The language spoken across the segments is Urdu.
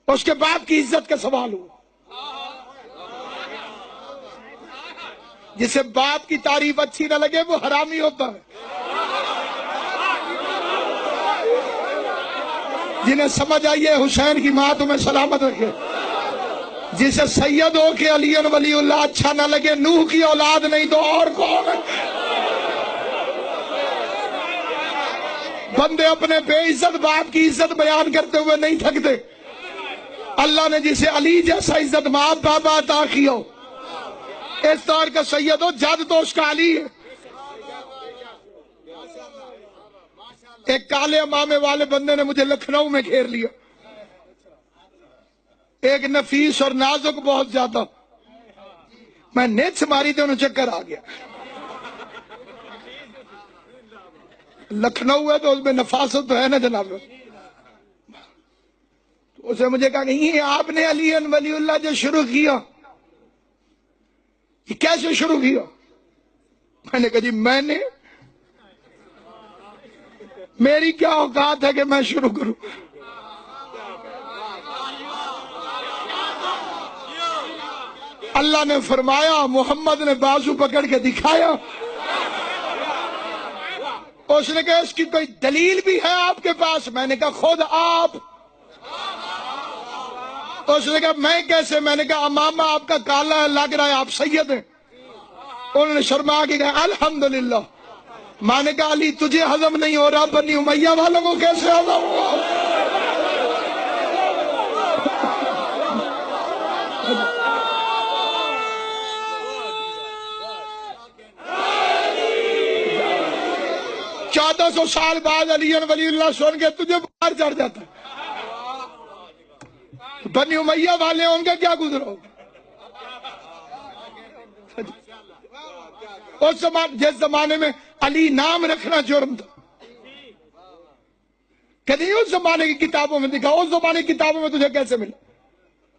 اس کے باپ کی عزت کا سوال ہوا. جسے باپ کی تعریف اچھی نہ لگے وہ حرامی ہوتا ہے. جنہیں سمجھ آئیے حسین کی ماں تمہیں سلامت رکھے. جسے سید ہو کے علی ولی اللہ اچھا نہ لگے، نوح کی اولاد نہیں تو اور کون ہے؟ بندے اپنے بے عزت باپ کی عزت بیان کرتے ہوئے نہیں تھکتے. اللہ نے جسے علی جیسا عزت ماں بابا عطا کیا ہو، اس دور کا سید ہو، جد تو اس کا علی ہے. ایک کالے امامے والے بندے نے مجھے لکھنؤ میں گھیر لیا، ایک نفیس اور نازک بہت زیادہ. میں نیچ ماری تو انہوں چکر آ گیا. لکھنؤ ہے تو اس میں نفاست تو ہے نا جناب. تو اسے مجھے کہا کہ یہ آپ نے علی ولی اللہ جو شروع کیا، یہ کیسے شروع کیا؟ میں نے کہا جی میں نے، میری کیا اوقات ہے کہ میں شروع کروں؟ اللہ نے فرمایا، محمد نے بازو پکڑ کے دکھایا. اس نے کہا اس کی کوئی دلیل بھی ہے آپ کے پاس؟ میں نے کہا خود آپ. اس نے کہا میں کیسے؟ میں نے کہا امامہ آپ کا کالا ہے، لگ رہا ہے آپ سید ہیں. انہوں نے شرما کے کہا الحمدللہ. میں نے کہا علی تجھے ہضم نہیں ہو رہا، بنی امیہ والوں کو کیسے ہضم ہوا؟ چودہ سو سال بعد علی ولی اللہ سن کے تجھے باہر چڑھ جاتا ہے. بنی امیہ والے ان کا کیا گزرا ہوگا؟ جس زمانے میں علی نام رکھنا جرم تھا، کہیں اس زمانے کی کتابوں میں دکھا. اس زمانے کی کتابوں میں تجھے کیسے ملا؟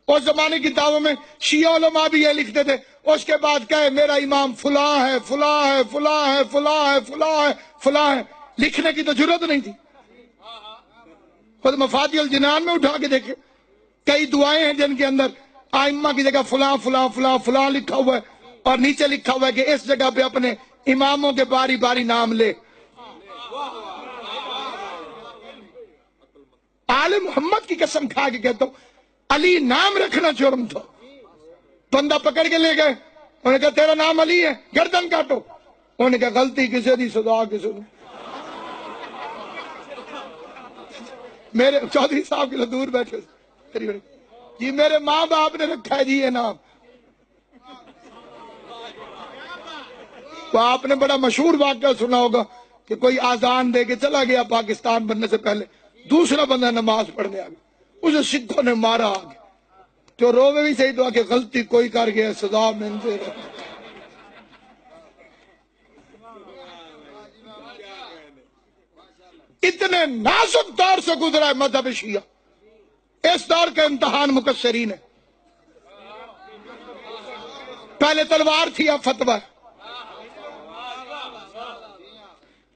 اس زمانے کی کتابوں میں شیعہ علماء بھی یہ لکھتے تھے، اس کے بعد کہے میرا امام فلاں ہے فلاں ہے فلاں ہے فلاں ہے فلاں ہے فلاں ہے. لکھنے کی تو ضرورت نہیں تھی. خود مفاتیح الجنان میں اٹھا کے دیکھے، کئی دعائیں ہیں جن کے اندر ائمہ کی جگہ فلاں فلاں فلاں فلاں لکھا ہوا ہے، اور نیچے لکھا ہوا ہے کہ اس جگہ پہ اپنے اماموں کے باری باری نام لے. آل محمد کی قسم کھا کے کہتا ہوں علی نام رکھنا جرم تھا. بندہ پکڑ کے لے گئے، انہوں نے کہا تیرا نام علی ہے، گردن کاٹو. انہوں نے کہا غلطی کسے دی، سزا کسے دی. میرے چودھری صاحب کے لیے دور بیٹھے جی میرے ماں باپ نے رکھا ہے جی یہ نام. تو آپ نے بڑا مشہور واقعہ سنا ہوگا کہ کوئی آزان دے کے چلا گیا پاکستان بننے سے پہلے، دوسرا بندہ نماز پڑھنے آ گیا، اسے سکھوں نے مارا آگے. جو روے بھی صحیح تو کہ غلطی کوئی کر گیا، سزا میں سے. اتنے نازک دور سے گزرا ہے مذہب شیعہ. اس دور کا امتحان مقصرین ہے. پہلے تلوار تھی، اب فتویٰ ہے.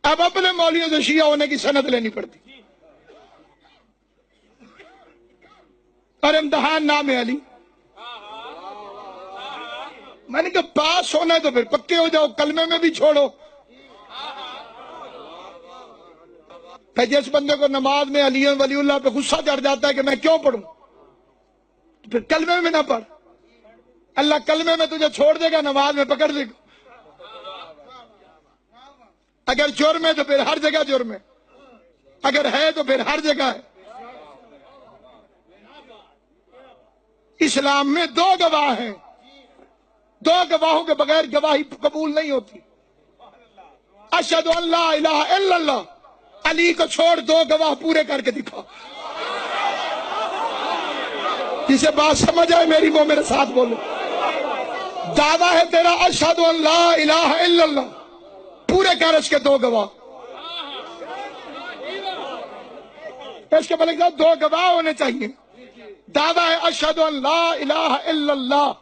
اب اپنے مولویوں سے شیعہ ہونے کی سند لینی پڑتی. اور امتحان نام ہے علی. میں نے کہا پاس ہونا ہے تو پھر پکے ہو جاؤ، کلمے میں بھی چھوڑو. پھر جس بندے کو نماز میں علی ولی اللہ پہ غصہ چڑھ جاتا ہے کہ میں کیوں پڑھوں، پھر کلمے میں نہ پڑھ. اللہ کلمے میں تجھے چھوڑ دے گا، نماز میں پکڑ دے گا. اگر جرم ہے تو پھر ہر جگہ جرم ہے، اگر ہے تو پھر ہر جگہ ہے. اسلام میں دو گواہ ہیں، دو گواہوں کے بغیر گواہی قبول نہیں ہوتی. اشہد ان لا الہ الا اللہ، علی کو چھوڑ دو گواہ پورے کر کے دکھا. جسے بات سمجھ آئے میری وہ میرے ساتھ بولو. دعویٰ ہے تیرا اشہد ان لا الہ الا اللہ، پورے کر اس کے دو گواہ. اس کے بلکہ دو گواہ ہونے چاہیے. دعویٰ ہے اشہد ان لا الہ الا اللہ،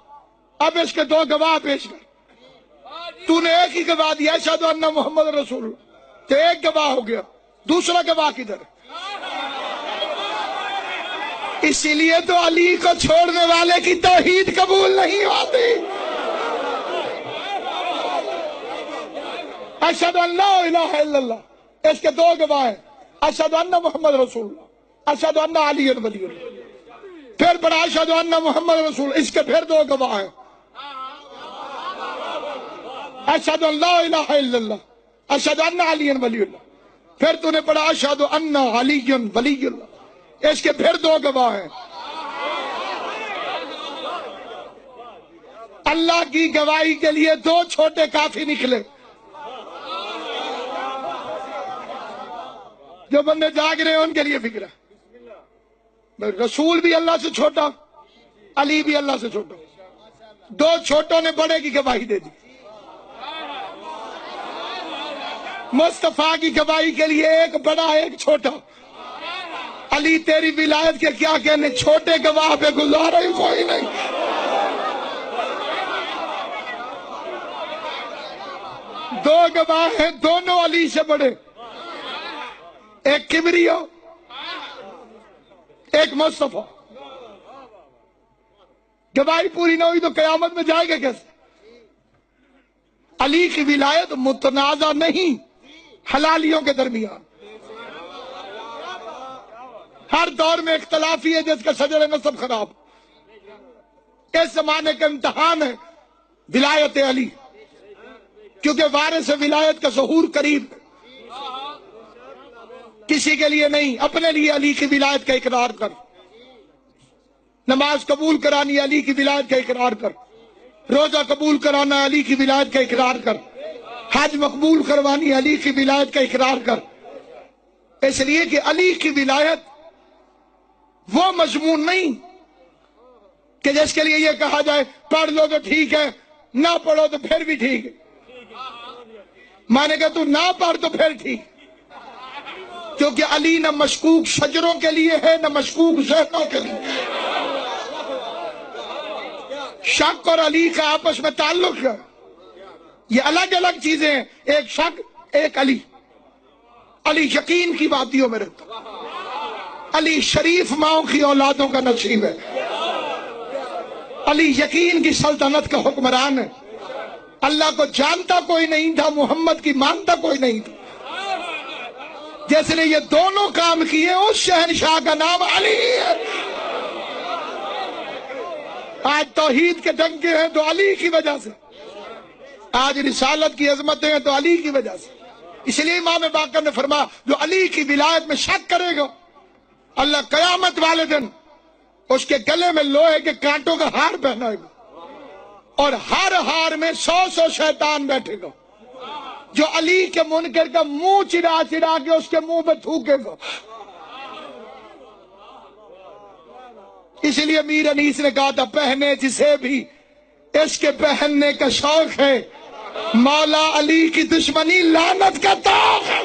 اب اس کے دو گواہ پیش کر. تو نے ایک ہی گواہ دیا اشہد ان محمد رسول، تو ایک گواہ ہو گیا. دوسرا گواہ کدھر ہے؟ اسی لیے تو علی کو چھوڑنے والے کی توحید قبول نہیں ہوتی۔ اشہد ان لا الہ الا اللہ، اس کے دو گواہ ہیں، اشہد ان محمد رسول اللہ، اشہد ان علی ولی اللہ۔ پھر پڑھا اشہد ان محمد رسول، اس کے پھر دو گواہ ہیں، اشہد ان لا الہ الا اللہ، اشہد ان علی ولی اللہ۔ پھر تو نے پڑھا اشہد ان علی ولی اللہ، اس کے پھر دو گواہ ہیں۔ اللہ کی گواہی کے لیے دو چھوٹے کافی نکلے۔ جو بندے جاگ رہے ہیں ان کے لیے فکر ہے، رسول بھی اللہ سے چھوٹا، علی بھی اللہ سے چھوٹا، دو چھوٹوں نے بڑے کی گواہی دے دی۔ مصطفیٰ کی گواہی کے لیے ایک بڑا ایک چھوٹا۔ علی تیری ولایت کے کیا کہنے، چھوٹے گواہ پہ گزارا ہی کوئی نہیں۔ دو گواہ ہیں، دونوں علی سے بڑے، ایک کبریو ایک مصطفیٰ۔ گواہی پوری نہ ہوئی تو قیامت میں جائے گا کیسے؟ علی کی ولایت متنازع نہیں، حلالیوں کے درمیان، ہر دور میں اختلافی ہے جس کا شجر نسب خراب۔ اس زمانے کا امتحان ہے ولایت علی، کیونکہ وارث ولایت کا ظہور قریب ہے۔ کسی کے لیے نہیں، اپنے لیے علی کی ولایت کا اقرار کر، نماز قبول کرانی علی کی ولایت کا اقرار کر، روزہ قبول کرانا علی کی ولایت کا اقرار کر، حج مقبول کروانی علی کی ولایت کا اقرار کر۔ اس لیے کہ علی کی ولایت وہ مضمون نہیں کہ جس کے لیے یہ کہا جائے پڑھ لو تو ٹھیک ہے، نہ پڑھو تو پھر بھی ٹھیک ہے۔ میں نے کہا تو نہ پڑھ تو پھر ٹھیک، کیونکہ علی نہ مشکوک شجروں کے لیے ہے نہ مشکوک ذہنوں کے لیے۔ شک اور علی کا آپس میں تعلق ہے، یہ الگ الگ چیزیں ہیں، ایک شک ایک علی۔ علی یقین کی باتیوں میں رہتا، علی شریف ماؤں کی اولادوں کا نصیب ہے، علی یقین کی سلطنت کا حکمران ہے۔ اللہ کو جانتا کوئی نہیں تھا، محمد کی مانتا کوئی نہیں تھا۔ جس نے یہ دونوں کام کیے اس شہنشاہ کا نام علی ہے۔ آج توحید کے ڈنکے ہیں تو علی کی وجہ سے، آج رسالت کی عظمتیں ہیں تو علی کی وجہ سے۔ اس لیے امام باقر نے فرمایا جو علی کی ولایت میں شک کرے گا، اللہ قیامت والے دن اس کے گلے میں لوہے کے کانٹوں کا ہار پہنائے گا، اور ہر ہار میں 100 شیطان بیٹھے گا جو علی کے منکر کا منہ چڑا چڑا کے اس کے منہ پہ تھوکے گا۔ اس لیے امیر انیس نے کہا تھا پہنے جسے بھی اس کے پہننے کا شوق ہے، مولا علی کی دشمنی لعنت کا داغ ہے۔